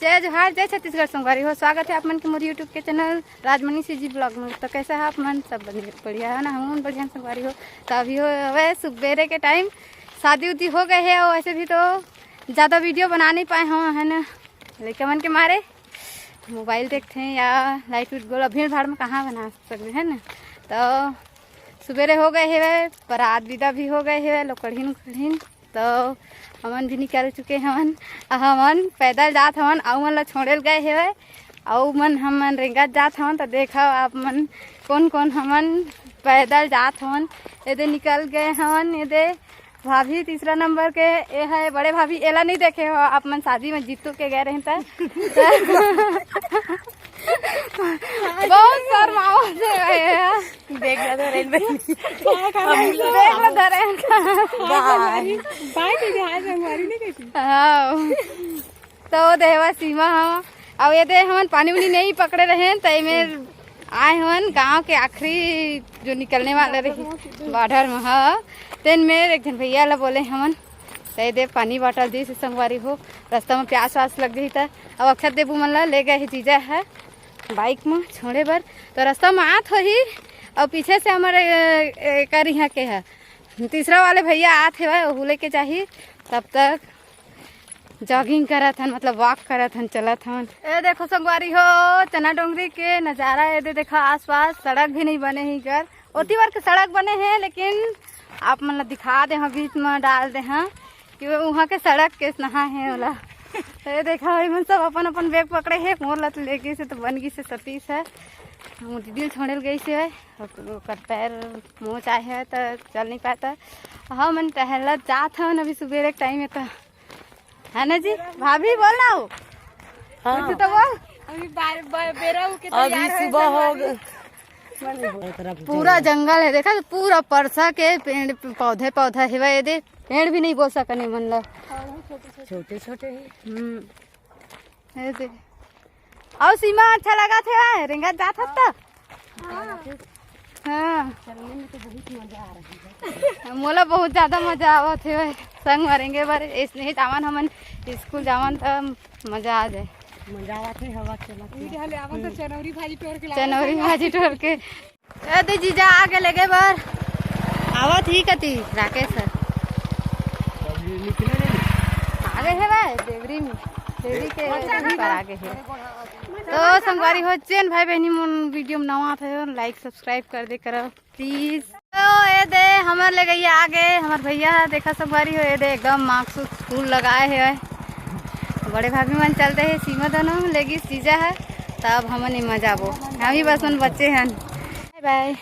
जय जोहार, जय छत्तीसगढ़ संगवारी हो। स्वागत है आप मन के मोर यूट्यूब के चैनल राजमनी सी जी ब्लॉग में। तो कैसा है आप मन? सब बढ़िया है ना? हम बढ़िया संगवारी हो। तो अभी हो सुबेरे के टाइम शादी उदी हो गए है और वैसे भी तो ज़्यादा वीडियो बना नहीं पाए हम, है ना, लड़का मन के मारे मोबाइल देखते हैं या लाइट उट गोला भीड़ भाड़ में कहाँ बना सकते हैं ना। तो सुबेरे हो गए है, बारात विदा भी हो गए है, लोकड़ीन उकड़ीन तो हमन भी निकल चुके हमन पैदल जात हवन आउ मन ला छोड़ेल गए हेवे आउ मन हमन रेंगत जात हवन। तो देखो आप मन कौन कौन हमन पैदल जात हवन। एदे निकल गए हवन, एदे भाभी तीसरा नंबर के ए है बड़े भाभी। एला नहीं देखे हो आप मन, शादी में जीतू के गए रहे था बहुत शर्माओ से गए देख ला धरे तो देवा सीमा हम अब ये दे हमन पानी उनी नहीं पकड़े रहे तो में आए हवन गांव के आखिरी जो निकलने वाले रही बाढ़र में। हाँ तेन में एक जन भैया ला बोले हमन तो दे पानी बॉटल दी संगवारी हो। रास्ता में प्यास व्यास लग गई था। अब अक्षर देबू मन ला ले गए जीजा है बाइक में छोड़े बर। तो रास्ता में आत हो ही और पीछे से हमारे कर यहाँ के है तीसरा वाले भैया आते है वो लेके चाहिए। तब तक जॉगिंग करत हन, मतलब वॉक करत हन, चलत हन। ए देखो संगवारी हो चना डोंगरी के नज़ारा। ये देखो आसपास सड़क भी नहीं बने ही कर ओती बार के सड़क बने हैं, लेकिन आप मन ला दिखा दे हाँ बीच में डाल दे हाँ कि वहाँ के सड़क के नहा है वाला। तो देखा मन सब अपन अपन बैग पकड़े है। मोर ला तो लेके से तो बन गई से सतीश है दिल छोड़ल गई से है और पैर मुँह चाहे है तो चल नहीं पाता। हाँ मन टहलत जात हन अभी सुबेरे के टाइम में तो, है ना जी? भाभी बोल ना हो। हाँ। तो बोल अभी सुबह हो गए। पूरा जंगल है देखा, पूरा परसा के पेड़ पौधे पौधा है। दे पेड़ भी नहीं बोल सकने मन ला, छोटे छोटे है। और सीमा अच्छा लगा थे रेंगा जात था। हाँ चलने में तो बहुत मजा आ रहा है। मोला बहुत ज्यादा मजा आवत है संग मरेंगे बारे इसने जावन हमन स्कूल जावन तो मजा आ जाए। मजा आवत है हवा चला चनौरी भाजी टोर के अरे जीजा आगे लगे बार आवत ही कती राकेश सर आगे है भाई देवरी में देवरी के पर आगे है। तो संगवारी हो चैन भाई बहनी मन वीडियो में नवा थे लाइक सब्सक्राइब कर दे करो प्लीज। तो ये दे हमार ले गई आगे हमार भैया देखा संगवारी हो। ये दे एकदम मास्क फूल लगाए है बड़े भाभी मन चलते है सीमा दोनों लेगी जीजा है तब हमन मजा वो हम ही बस मन बच्चे हैं। Bye bye.